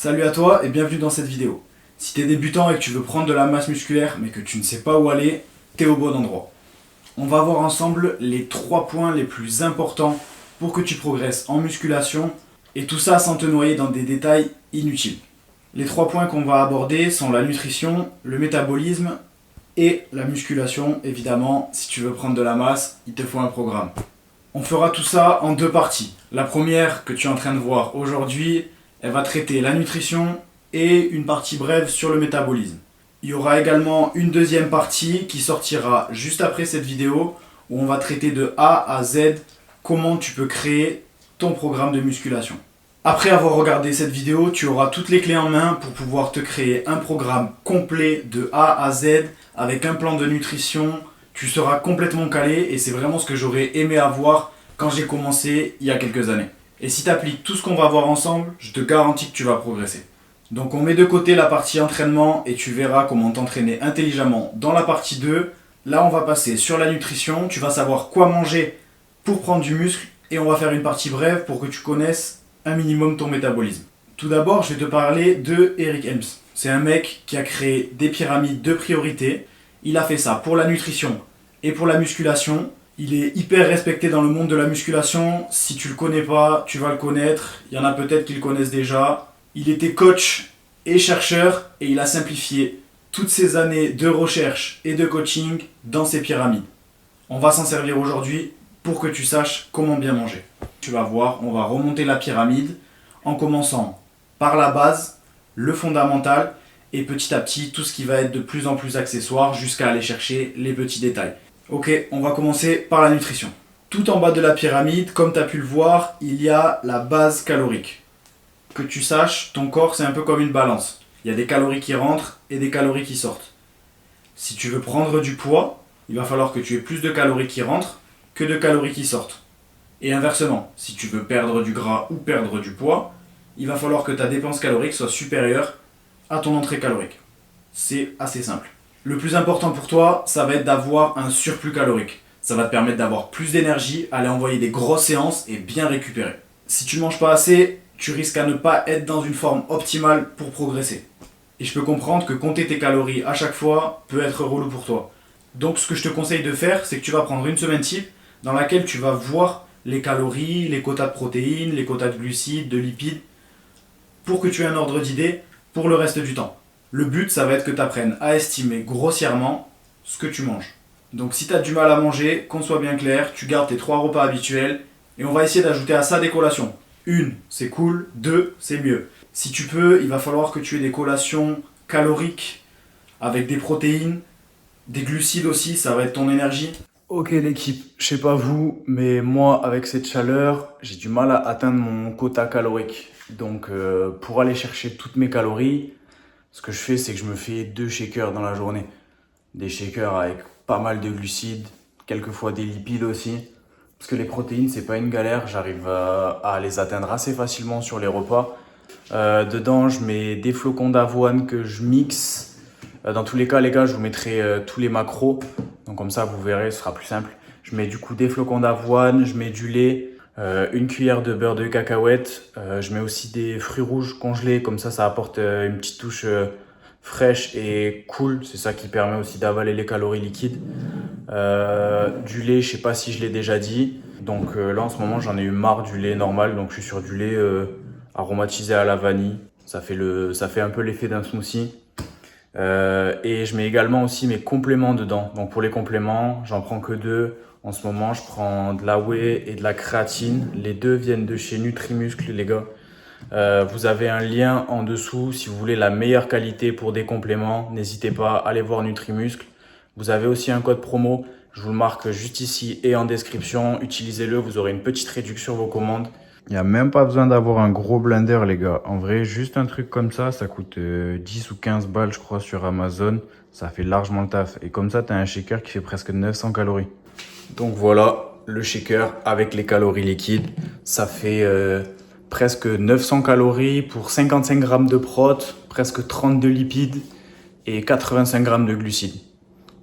Salut à toi et bienvenue dans cette vidéo. Si tu es débutant et que tu veux prendre de la masse musculaire mais que tu ne sais pas où aller, tu es au bon endroit. On va voir ensemble les 3 points les plus importants pour que tu progresses en musculation et tout ça sans te noyer dans des détails inutiles. Les 3 points qu'on va aborder sont la nutrition, le métabolisme et la musculation. Évidemment, si tu veux prendre de la masse, il te faut un programme. On fera tout ça en 2 parties. La première que tu es en train de voir aujourd'hui, elle va traiter la nutrition et une partie brève sur le métabolisme. Il y aura également une deuxième partie qui sortira juste après cette vidéo où on va traiter de A à Z comment tu peux créer ton programme de musculation. Après avoir regardé cette vidéo, tu auras toutes les clés en main pour pouvoir te créer un programme complet de A à Z avec un plan de nutrition. Tu seras complètement calé et c'est vraiment ce que j'aurais aimé avoir quand j'ai commencé il y a quelques années. Et si tu appliques tout ce qu'on va voir ensemble, je te garantis que tu vas progresser. Donc on met de côté la partie entraînement et tu verras comment t'entraîner intelligemment dans la partie 2. Là on va passer sur la nutrition, tu vas savoir quoi manger pour prendre du muscle et on va faire une partie brève pour que tu connaisses un minimum ton métabolisme. Tout d'abord je vais te parler de Eric Helms. C'est un mec qui a créé des pyramides de priorité. Il a fait ça pour la nutrition et pour la musculation. Il est hyper respecté dans le monde de la musculation. Si tu le connais pas, tu vas le connaître. Il y en a peut-être qui le connaissent déjà. Il était coach et chercheur et il a simplifié toutes ces années de recherche et de coaching dans ses pyramides. On va s'en servir aujourd'hui pour que tu saches comment bien manger. Tu vas voir, on va remonter la pyramide en commençant par la base, le fondamental et petit à petit tout ce qui va être de plus en plus accessoire jusqu'à aller chercher les petits détails. Ok, on va commencer par la nutrition. Tout en bas de la pyramide, comme tu as pu le voir, il y a la base calorique. Que tu saches, ton corps c'est un peu comme une balance. Il y a des calories qui rentrent et des calories qui sortent. Si tu veux prendre du poids, il va falloir que tu aies plus de calories qui rentrent que de calories qui sortent. Et inversement, si tu veux perdre du gras ou perdre du poids, il va falloir que ta dépense calorique soit supérieure à ton entrée calorique. C'est assez simple. Le plus important pour toi, ça va être d'avoir un surplus calorique. Ça va te permettre d'avoir plus d'énergie, aller envoyer des grosses séances et bien récupérer. Si tu ne manges pas assez, tu risques à ne pas être dans une forme optimale pour progresser. Et je peux comprendre que compter tes calories à chaque fois peut être relou pour toi. Donc ce que je te conseille de faire, c'est que tu vas prendre une semaine type dans laquelle tu vas voir les calories, les quotas de protéines, les quotas de glucides, de lipides, pour que tu aies un ordre d'idée pour le reste du temps. Le but, ça va être que tu apprennes à estimer grossièrement ce que tu manges. Donc si tu as du mal à manger, qu'on soit bien clair, tu gardes tes 3 repas habituels et on va essayer d'ajouter à ça des collations. 1, c'est cool, 2, c'est mieux. Si tu peux, il va falloir que tu aies des collations caloriques avec des protéines, des glucides aussi, ça va être ton énergie. Ok l'équipe, je sais pas vous, mais moi avec cette chaleur, j'ai du mal à atteindre mon quota calorique. Donc pour aller chercher toutes mes calories, ce que je fais, c'est que je me fais 2 shakers dans la journée. Des shakers avec pas mal de glucides, quelquefois des lipides aussi. Parce que les protéines, c'est pas une galère, j'arrive à les atteindre assez facilement sur les repas. Dedans, je mets des flocons d'avoine que je mixe. Dans tous les cas, les gars, je vous mettrai tous les macros. Donc comme ça, vous verrez, ce sera plus simple. Je mets du coup des flocons d'avoine, je mets du lait, une cuillère de beurre de cacahuète. Je mets aussi des fruits rouges congelés, comme ça apporte une petite touche fraîche et cool. C'est ça qui permet aussi d'avaler les calories liquides. Du lait, je sais pas si je l'ai déjà dit. Donc là en ce moment j'en ai eu marre du lait normal, donc je suis sur du lait aromatisé à la vanille. Ça fait un peu l'effet d'un smoothie. Et je mets également aussi mes compléments dedans. Donc pour les compléments, j'en prends que 2. En ce moment, je prends de la whey et de la créatine. Les 2 viennent de chez Nutrimuscle, les gars. Vous avez un lien en dessous si vous voulez la meilleure qualité pour des compléments. N'hésitez pas à aller voir Nutrimuscle. Vous avez aussi un code promo. Je vous le marque juste ici et en description. Utilisez-le, vous aurez une petite réduction sur vos commandes. Il n'y a même pas besoin d'avoir un gros blender, les gars. En vrai, juste un truc comme ça coûte 10 ou 15 balles, je crois, sur Amazon. Ça fait largement le taf. Et comme ça, tu as un shaker qui fait presque 900 calories. Donc voilà, le shaker avec les calories liquides. Ça fait presque 900 calories pour 55 grammes de prot, presque 30 de lipides et 85 grammes de glucides.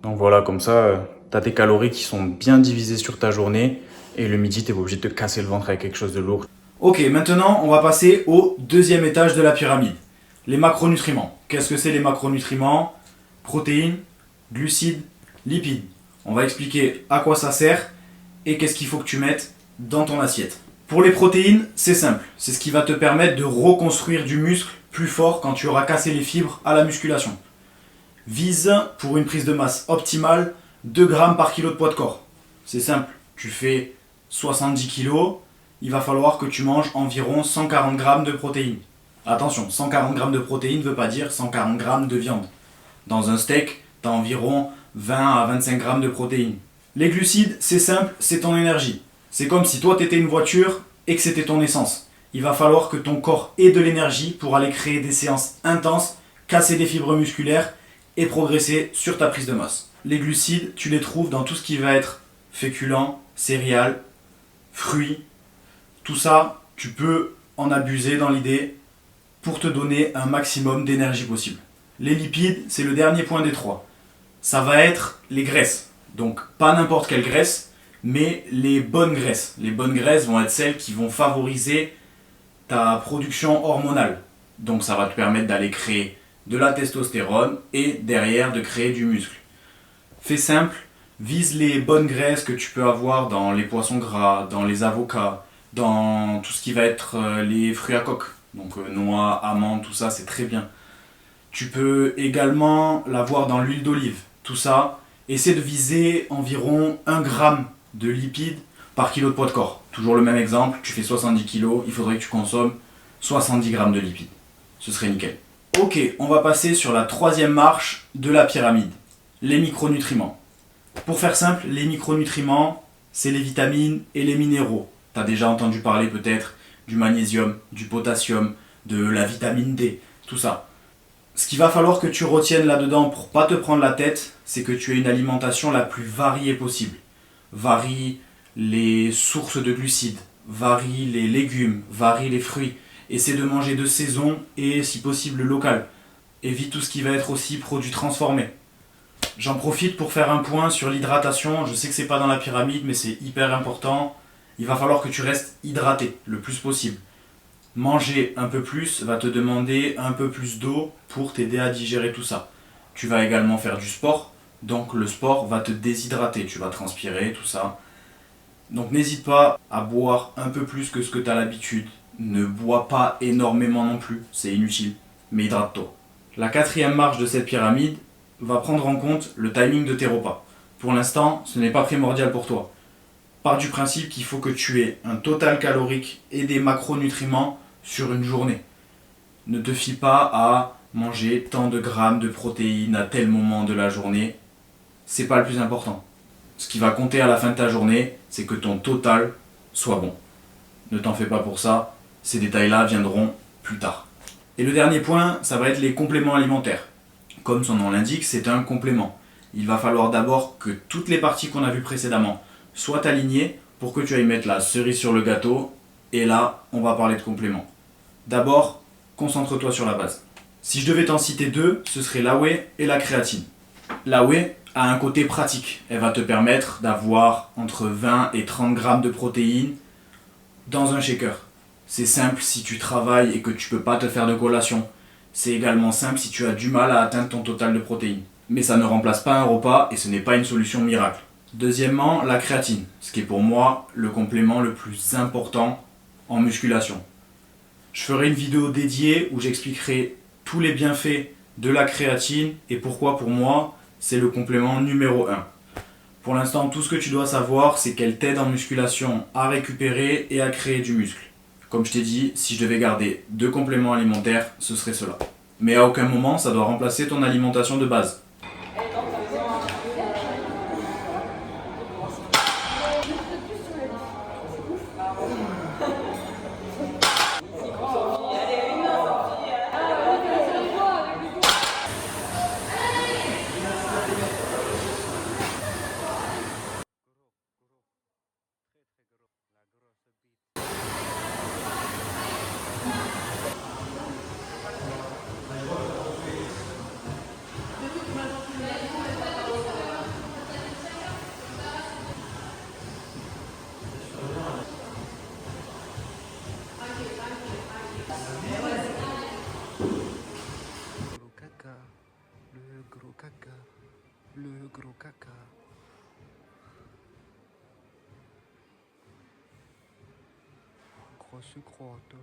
Donc voilà, comme ça, tu as tes calories qui sont bien divisées sur ta journée. Et le midi, tu n'es pas obligé de te casser le ventre avec quelque chose de lourd. Ok, maintenant, on va passer au 2e étage de la pyramide. Les macronutriments. Qu'est-ce que c'est les macronutriments? Protéines, glucides, lipides. On va expliquer à quoi ça sert et qu'est-ce qu'il faut que tu mettes dans ton assiette. Pour les protéines, c'est simple. C'est ce qui va te permettre de reconstruire du muscle plus fort quand tu auras cassé les fibres à la musculation. Vise pour une prise de masse optimale 2 grammes par kilo de poids de corps. C'est simple. Tu fais 70 kg, il va falloir que tu manges environ 140 grammes de protéines. Attention, 140 grammes de protéines ne veut pas dire 140 grammes de viande. Dans un steak, tu as environ 20 à 25 grammes de protéines. Les glucides, c'est simple, c'est ton énergie. C'est comme si toi tu étais une voiture et que c'était ton essence. Il va falloir que ton corps ait de l'énergie pour aller créer des séances intenses, casser des fibres musculaires et progresser sur ta prise de masse. Les glucides, tu les trouves dans tout ce qui va être féculents, céréales, fruits. Tout ça, tu peux en abuser dans l'idée pour te donner un maximum d'énergie possible. Les lipides, c'est le dernier point des 3. Ça va être les graisses. Donc pas n'importe quelle graisse, mais les bonnes graisses. Les bonnes graisses vont être celles qui vont favoriser ta production hormonale. Donc ça va te permettre d'aller créer de la testostérone et derrière de créer du muscle. Fais simple, vise les bonnes graisses que tu peux avoir dans les poissons gras, dans les avocats, dans tout ce qui va être les fruits à coque. Donc noix, amandes, tout ça c'est très bien. Tu peux également l'avoir dans l'huile d'olive. Tout ça, essaie de viser environ 1 gramme de lipides par kilo de poids de corps. Toujours le même exemple, tu fais 70 kg, il faudrait que tu consommes 70 grammes de lipides. Ce serait nickel. Ok, on va passer sur la 3e marche de la pyramide, les micronutriments. Pour faire simple, les micronutriments, c'est les vitamines et les minéraux. Tu as déjà entendu parler peut-être du magnésium, du potassium, de la vitamine D, tout ça. Ce qu'il va falloir que tu retiennes là-dedans pour pas te prendre la tête, c'est que tu aies une alimentation la plus variée possible. Varie les sources de glucides, varie les légumes, varie les fruits. Essaie de manger de saison et si possible local. Évite tout ce qui va être aussi produits transformés. J'en profite pour faire un point sur l'hydratation. Je sais que c'est pas dans la pyramide, mais c'est hyper important. Il va falloir que tu restes hydraté le plus possible. Manger un peu plus va te demander un peu plus d'eau pour t'aider à digérer tout ça. Tu vas également faire du sport, donc le sport va te déshydrater, tu vas transpirer, tout ça. Donc n'hésite pas à boire un peu plus que ce que tu as l'habitude. Ne bois pas énormément non plus, c'est inutile, mais hydrate-toi. La 4e marche de cette pyramide va prendre en compte le timing de tes repas. Pour l'instant, ce n'est pas primordial pour toi. Pars du principe qu'il faut que tu aies un total calorique et des macronutriments sur une journée. Ne te fie pas à manger tant de grammes de protéines à tel moment de la journée. C'est pas le plus important. Ce qui va compter à la fin de ta journée, c'est que ton total soit bon. Ne t'en fais pas pour ça, ces détails-là viendront plus tard. Et le dernier point, ça va être les compléments alimentaires. Comme son nom l'indique, c'est un complément. Il va falloir d'abord que toutes les parties qu'on a vues précédemment soient alignées pour que tu ailles mettre la cerise sur le gâteau. Et là, on va parler de compléments. D'abord, concentre-toi sur la base. Si je devais t'en citer 2, ce serait la whey et la créatine. La whey a un côté pratique. Elle va te permettre d'avoir entre 20 et 30 grammes de protéines dans un shaker. C'est simple si tu travailles et que tu peux pas te faire de collation. C'est également simple si tu as du mal à atteindre ton total de protéines. Mais ça ne remplace pas un repas et ce n'est pas une solution miracle. Deuxièmement, la créatine, ce qui est pour moi le complément le plus important en musculation. Je ferai une vidéo dédiée où j'expliquerai tous les bienfaits de la créatine et pourquoi pour moi c'est le complément numéro 1. Pour l'instant, tout ce que tu dois savoir, c'est qu'elle t'aide en musculation à récupérer et à créer du muscle. Comme je t'ai dit, si je devais garder 2 compléments alimentaires, ce serait cela. Mais à aucun moment, ça doit remplacer ton alimentation de base. Gros caca. Grosse crotte.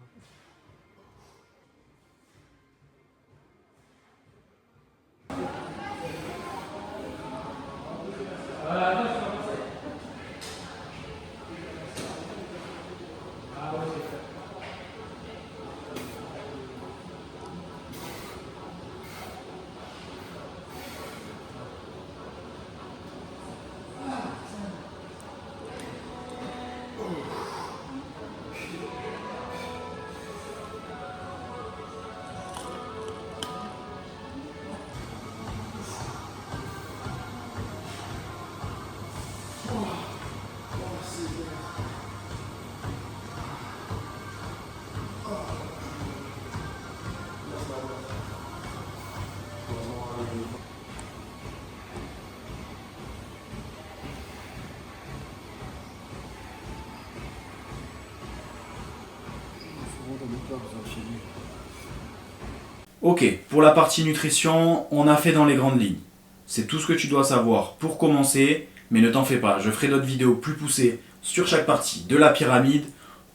Ok, pour la partie nutrition, on a fait dans les grandes lignes. C'est tout ce que tu dois savoir pour commencer, mais ne t'en fais pas, je ferai d'autres vidéos plus poussées sur chaque partie de la pyramide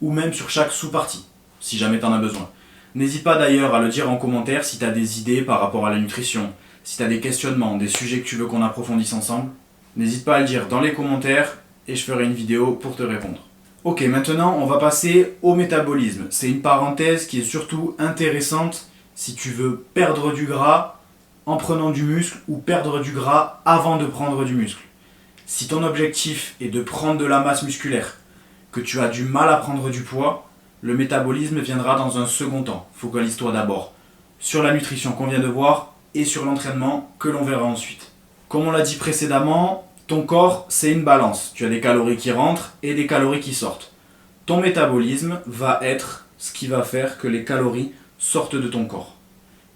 ou même sur chaque sous-partie, si jamais tu en as besoin. N'hésite pas d'ailleurs à le dire en commentaire si tu as des idées par rapport à la nutrition, si tu as des questionnements, des sujets que tu veux qu'on approfondisse ensemble. N'hésite pas à le dire dans les commentaires et je ferai une vidéo pour te répondre. Ok, maintenant on va passer au métabolisme. C'est une parenthèse qui est surtout intéressante si tu veux perdre du gras en prenant du muscle ou perdre du gras avant de prendre du muscle. Si ton objectif est de prendre de la masse musculaire, que tu as du mal à prendre du poids, le métabolisme viendra dans un second temps. Focalise-toi d'abord sur la nutrition qu'on vient de voir et sur l'entraînement que l'on verra ensuite. Comme on l'a dit précédemment, ton corps c'est une balance. Tu as des calories qui rentrent et des calories qui sortent. Ton métabolisme va être ce qui va faire que les calories sortent de ton corps.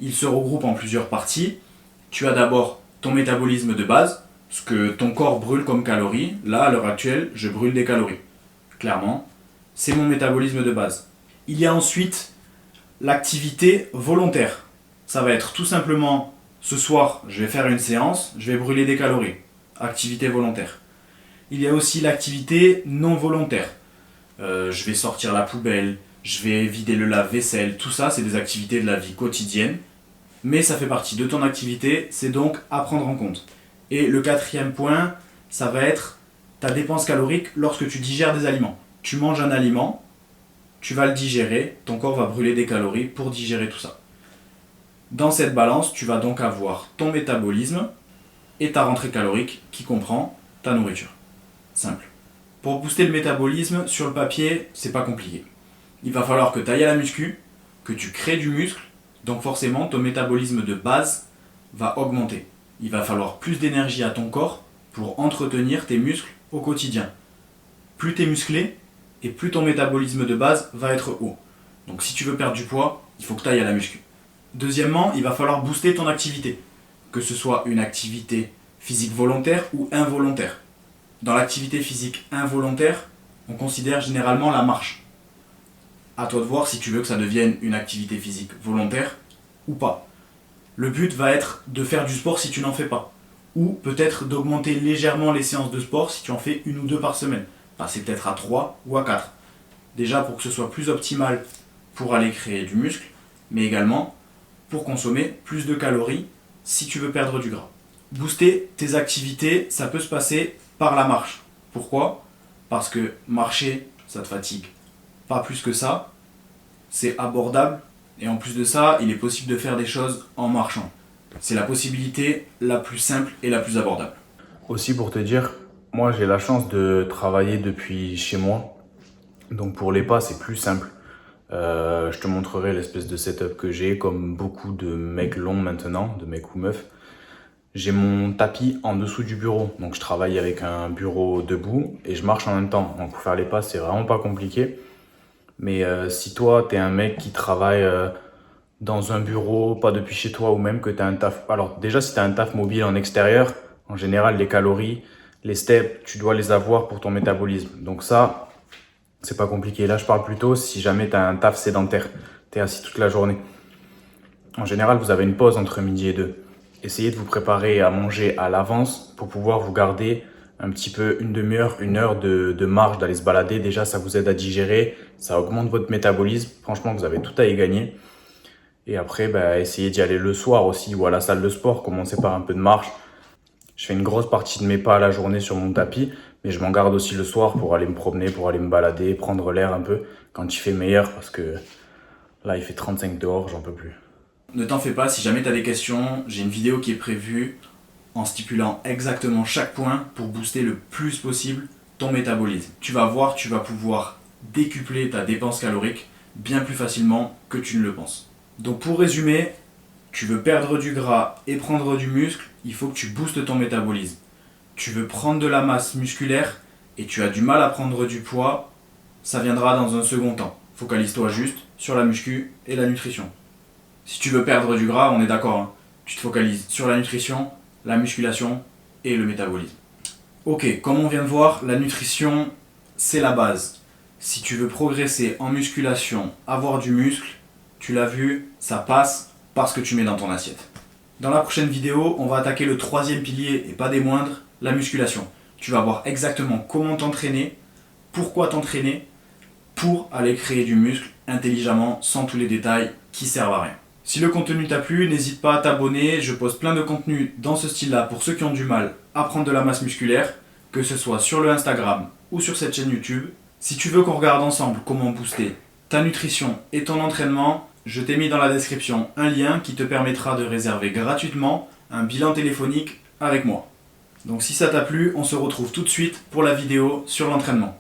Il se regroupe en plusieurs parties. Tu as d'abord ton métabolisme de base, ce que ton corps brûle comme calories. Là, à l'heure actuelle, je brûle des calories. Clairement, c'est mon métabolisme de base. Il y a ensuite l'activité volontaire. Ça va être tout simplement, ce soir, je vais faire une séance, je vais brûler des calories. Activité volontaire. Il y a aussi l'activité non volontaire. Je vais sortir la poubelle, je vais vider le lave-vaisselle, tout ça, c'est des activités de la vie quotidienne. Mais ça fait partie de ton activité, c'est donc à prendre en compte. Et le quatrième point, ça va être ta dépense calorique lorsque tu digères des aliments. Tu manges un aliment, tu vas le digérer, ton corps va brûler des calories pour digérer tout ça. Dans cette balance, tu vas donc avoir ton métabolisme et ta rentrée calorique qui comprend ta nourriture. Simple. Pour booster le métabolisme, sur le papier, c'est pas compliqué. Il va falloir que tu ailles à la muscu, que tu crées du muscle, donc forcément ton métabolisme de base va augmenter. Il va falloir plus d'énergie à ton corps pour entretenir tes muscles au quotidien. Plus tu es musclé et plus ton métabolisme de base va être haut. Donc si tu veux perdre du poids, il faut que tu ailles à la muscu. Deuxièmement, il va falloir booster ton activité, que ce soit une activité physique volontaire ou involontaire. Dans l'activité physique involontaire, on considère généralement la marche. À toi de voir si tu veux que ça devienne une activité physique volontaire ou pas. Le but va être de faire du sport si tu n'en fais pas. Ou peut-être d'augmenter légèrement les séances de sport si tu en fais 1 ou 2 par semaine. Passer peut-être à 3 ou à 4. Déjà pour que ce soit plus optimal pour aller créer du muscle, mais également pour consommer plus de calories si tu veux perdre du gras. Booster tes activités, ça peut se passer par la marche. Pourquoi ? Parce que marcher, ça te fatigue. Pas plus que ça, c'est abordable et en plus de ça, il est possible de faire des choses en marchant. C'est la possibilité la plus simple et la plus abordable. Aussi pour te dire, moi j'ai la chance de travailler depuis chez moi, donc pour les pas c'est plus simple. Je te montrerai l'espèce de setup que j'ai, comme beaucoup de mecs longs maintenant, de mecs ou meufs. J'ai mon tapis en dessous du bureau, donc je travaille avec un bureau debout et je marche en même temps. Donc pour faire les pas c'est vraiment pas compliqué. Mais si toi t'es un mec qui travaille dans un bureau, pas depuis chez toi, ou même que t'as un taf... Alors déjà si t'as un taf mobile en extérieur, en général les calories, les steps, tu dois les avoir pour ton métabolisme. Donc ça, c'est pas compliqué. Là je parle plutôt si jamais t'as un taf sédentaire, t'es assis toute la journée. En général vous avez une pause entre midi et 2. essayez de vous préparer à manger à l'avance pour pouvoir vous garder un petit peu une demi-heure, une heure de marge d'aller se balader. Déjà, ça vous aide à digérer, ça augmente votre métabolisme. Franchement, vous avez tout à y gagner. Et après, essayez d'y aller le soir aussi ou à la salle de sport. Commencez par un peu de marche. Je fais une grosse partie de mes pas à la journée sur mon tapis, mais je m'en garde aussi le soir pour aller me promener, pour aller me balader, prendre l'air un peu quand il fait meilleur parce que là, il fait 35 dehors, j'en peux plus. Ne t'en fais pas, si jamais tu as des questions, j'ai une vidéo qui est prévue en stipulant exactement chaque point pour booster le plus possible ton métabolisme. Tu vas voir, tu vas pouvoir décupler ta dépense calorique bien plus facilement que tu ne le penses. Donc pour résumer, tu veux perdre du gras et prendre du muscle, il faut que tu boostes ton métabolisme. Tu veux prendre de la masse musculaire et tu as du mal à prendre du poids, ça viendra dans un second temps. Focalise-toi juste sur la muscu et la nutrition. Si tu veux perdre du gras, on est d'accord, hein, tu te focalises sur la nutrition, la musculation et le métabolisme. Ok, comme on vient de voir, la nutrition, c'est la base. Si tu veux progresser en musculation, avoir du muscle, tu l'as vu, ça passe par ce que tu mets dans ton assiette. Dans la prochaine vidéo, on va attaquer le troisième pilier, et pas des moindres, la musculation. Tu vas voir exactement comment t'entraîner, pourquoi t'entraîner, pour aller créer du muscle intelligemment, sans tous les détails qui servent à rien. Si le contenu t'a plu, n'hésite pas à t'abonner, je poste plein de contenu dans ce style-là pour ceux qui ont du mal à prendre de la masse musculaire, que ce soit sur le Instagram ou sur cette chaîne YouTube. Si tu veux qu'on regarde ensemble comment booster ta nutrition et ton entraînement, je t'ai mis dans la description un lien qui te permettra de réserver gratuitement un bilan téléphonique avec moi. Donc si ça t'a plu, on se retrouve tout de suite pour la vidéo sur l'entraînement.